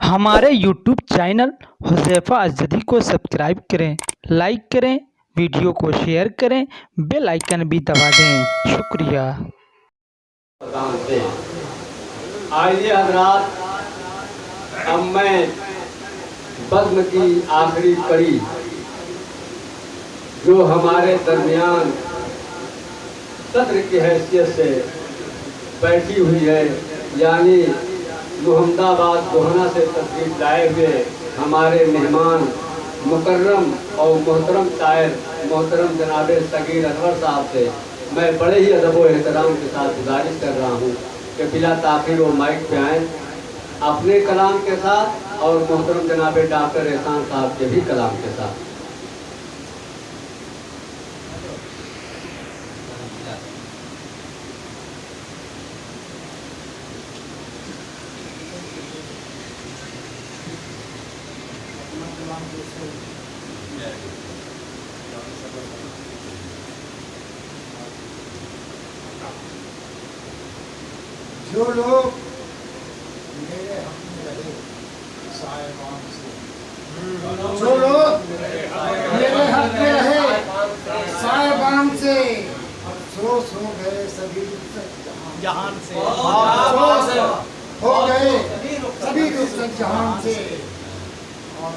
हमारे YouTube channel Huzaifa अज़दी को subscribe करें, लाइक करें, वीडियो को शेयर करें, बेल आइकन भी दबा दें। शुक्रिया। आइए हज़रात, अब मैं बज़्म की आखिरी कड़ी जो हमारे दरमियान सद्र की हैसियत से बैठी हुई है, यानी मुहम्मदाबाद गोहना से तशरीफ लाए हुए हमारे मेहमान मुकर्रम और मोहतरम शायर मोहतरम जनाब सगीर अनवर साहब से मैं बड़े ही अदब व एहतराम के साथ गुजारिश कर रहा हूँ कि बिला ताख़ीर वो माइक पे आएँ अपने कलाम के साथ और मोहतरम जनाब डॉक्टर एहसान साहब के भी कलाम के साथ। जो लोग मेरे हक में रहे साहिबान से, जो लोग मेरे हक में रहे साहिबान से, अफसोस हो गए सभी जहान से, अफसोस हो गए सभी रुखसत जहान से। और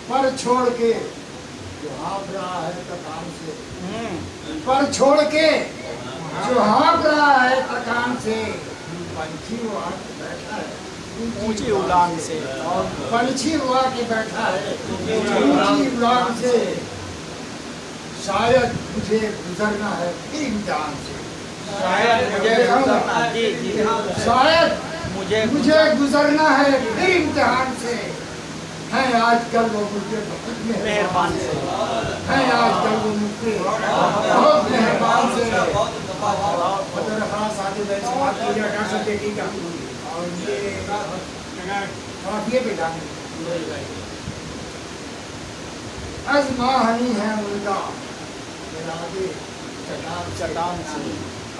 पर छोड़ के जो हाँफ रहा है थकान से, पर छोड़ के जो हाँफ रहा है थकान से, पंछी वो आके बैठा है ऊंची उड़ान से, और पंछी वो आके बैठा है ऊंची उड़ान से। शायद मुझे गुजरना है फिर इम्तिहान से, शायद मुझे गुजरना है फिर इम्तिहान से। हैं आजकल वो मुझे बहुत मेहरबान से, हैं आजकल वो मुझे बहुत मेहरबान से। शादी में समाप्त किया जा सकते ठीक है। और ये पे जाने अज़माहनी है उनका इरादे चटान से,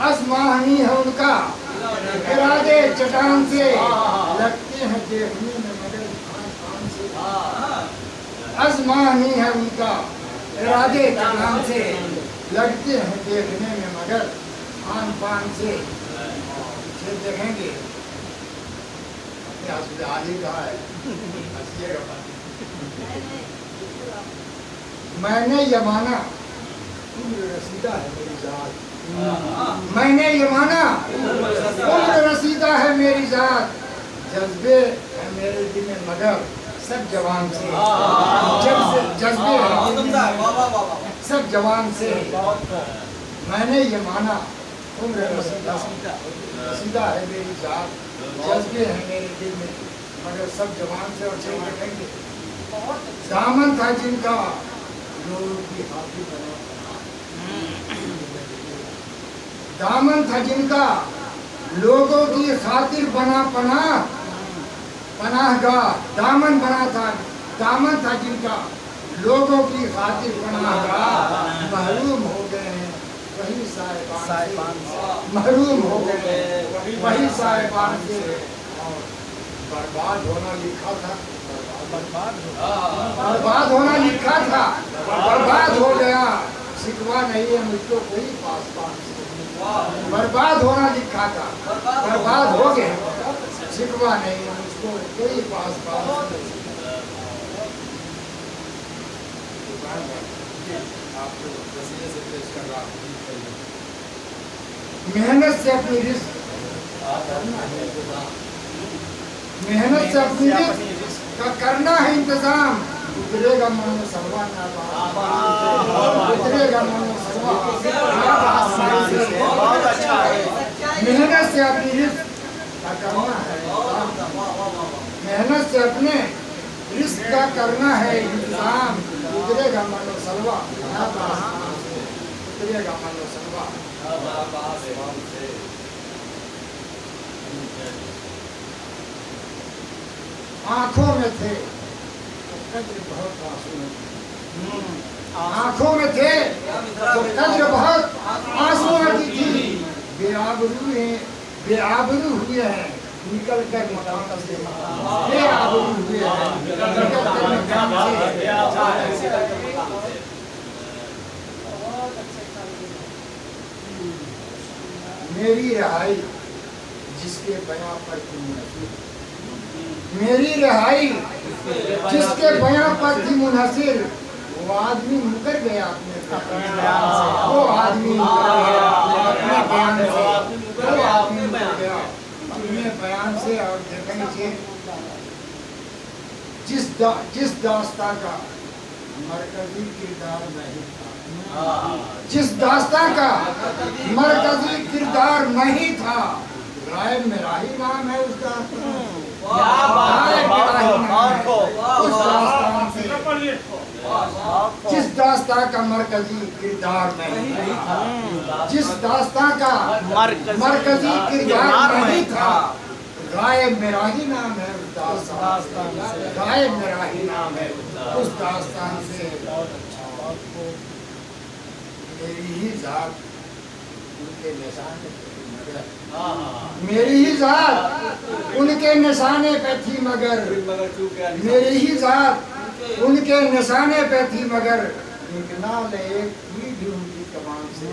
अज़माहनी है उनका इरादे चटान से, लगते हैं देखने में मगर अज़मानी है उनका इरादे चटान से, लगते हैं देखने में मगर खान पान से। देखेंगे आदि कहा है मैंने ये माना उम्र रसीदा है मेरी जात, मैंने ये माना उम्र रसीदा है मेरी जात, जज्बे है मेरे दिल में मगर सब जवान से, जज्बे सब जवान से। मैंने ये माना उम्र रसीदा है मेरी जात, जज्बे है मेरे दिल में मगर सब जवान से। और चल देखेंगे दामन था जिनका लोगों की हाथी बना, दामन था जिनका लोगों की खातिर बना पनाहगाह, दामन बना था, दामन था जिनका लोगों की खातिर पनाहगाह, महरूम हो गए हैं वही साहिबान से, महरूम हो गए वही साहिबान से। और बर्बाद होना लिखा था, बर्बाद होना लिखा था, बर्बाद हो गया, शिकवा नहीं है मुझको कोई पासबान से। बर्बाद होना लिखा था, बर्बाद हो गया, शिकवा नहीं है मुझको कोई पासबान से। मेहनत से अपनी रिस्क, मेहनत से अपनी रिस्क का करना है इंतजाम, उतरेगा मन सलवान, उतरेगा मन मेहनत से अपनी रिस्क का करना है, मेहनत से अपने रिस्क का करना है इंतजाम, उतरेगा मन सलवा, उतरेगा मन सलवा। आंखों में थे तो कद्र बहुत आंसू, आंखों में थे तो कद्र बहुत आंसू आती थी, बेआबरू हुए हैं نکل کر مقام سے بے آبرو ہوئے ہیں، نکل کر مقام سے میری رہائی جس کے بیاں پر تھی منحصر، میری رہائی جس کے بیاں پر تھی منحصر، وہ آدمی مکر گیا اپنے بیان سے، وہ آدمی مکر گیا اپنے بیان سے، وہ آدمی مکر گیا اپنے بیان سے۔ اور دیکھیں کہ جس داستان کا مرکزی کردار میں ہی تھا، جس داستان کا مرکزی کردار میں ہی تھا، غائب میرا ہی نام ہے اس داستان سے، غائب میرا ہی نام ہے اس داستان سے، جس داستان کا مرکزی کردار میں ہی تھا، جس داستان کا مرکزی کردار میں ہی تھا، غائب میرا ہی نام ہے اس داستان سے، غائب میرا ہی نام ہے اس داستان سے۔ میری ہی ذات ان کے نشانے پہ تھی مگر، میری ہی ذات ان کے نشانے پہ تھی مگر، میری ہی ذات ان کے نشانے پہ تھی مگر، نکلا نہ ایک تیر بھی ان کی کمان سے،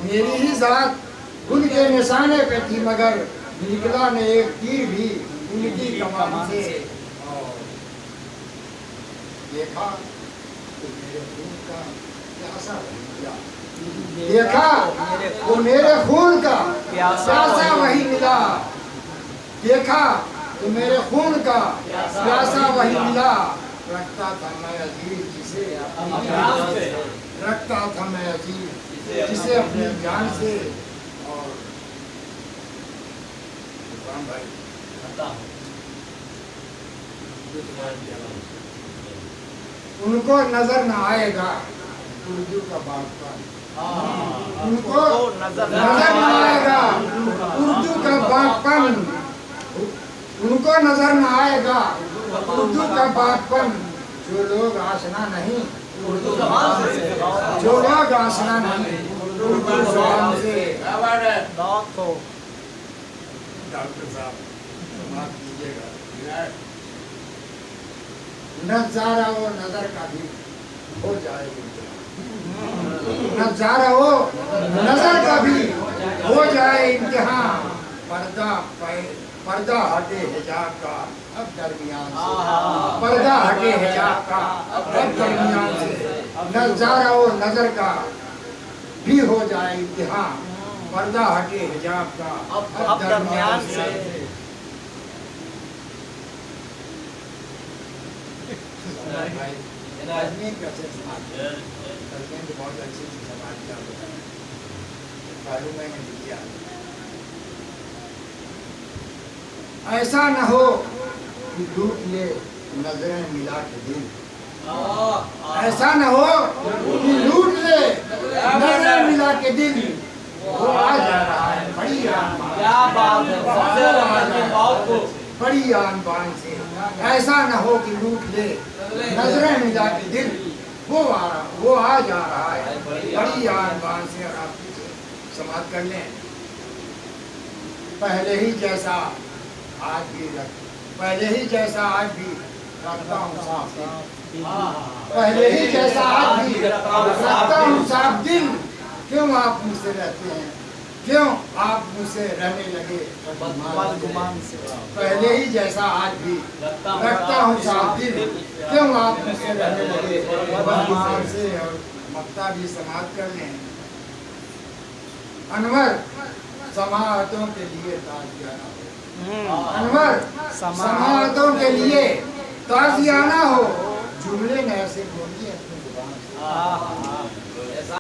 میری ہی ذات ان کے نشانے پہ تھی مگر، نکلا نہ ایک تیر بھی ان کی کمان سے۔ دیکھا تو میرے خون کا پیاسا وہی ملا، دیکھا تو میرے خون کا پیاسا وہی ملا، دیکھا تو میرے خون کا پیاسا وہی ملا، رکھتا تھا میں عزیز جسے رکھتا تھا میں عزیز جسے اپنی جان سے۔ اور بھائی ان کو نظر نہ آئے گا اردو کا باغبان، ان کو نظر نہ آئے گا اردو کا باغبان، ان کو نظر نہ آئے گا اردو کا باغبان، جو لوگ آشنا نہیں اردو زبان سے، جو لوگ آشنا نہیں اردو زبان سے۔ ڈاکٹر صاحب سماعت کیجیے گا، نظارہ و نظر کا بھی ہو جائے امتحان، نظارہ و نظر کا بھی ہو جائے امتحان، پردہ ہٹے حجاب کا اب درمیان سے، پردہ ہٹے حجاب کا اب درمیان سے، نظارہ و نظر کا بھی ہو جائے امتحان، پردہ ہٹے حجاب کا اب درمیان سے۔ بہت اچھی سماج کا میں نے لکھا، ایسا نہ ہو کہ لوٹ لے نظریں ملا کے دل، ایسا نہ ہو کہ لوٹ لے نظریں ملا کے دل، وہ آ جا رہا ہے بڑی آن بڑی آن بان سے، ایسا نہ ہو کہ لوٹ لے نظریں ملا کے دل، وہ آ جا رہا ہے بڑی آن بان سے۔ اور آپ سماعت کر لیں، پہلے ہی جیسا آج بھی رکھتا ہوں صاف دل، پہلے ہی جیسا آج بھی رکھتا ہوں صاف دل، کیوں آپ مجھ سے رہتے ہیں، کیوں آپ مجھ سے رہنے لگے بدگمان سے، پہلے ہی جیسا آج بھی رکھتا ہوں صاف دل، کیوں آپ مجھ سے رہنے لگے بدگمان سے۔ اور مقطع بھی سماعت کر لیں، انور سماعتوں کے لیے تازیانہ ہو، انور سماعتوں کے لیے تازیانہ ہو، جملے میں ایسے بولیے اپنی زبان سے،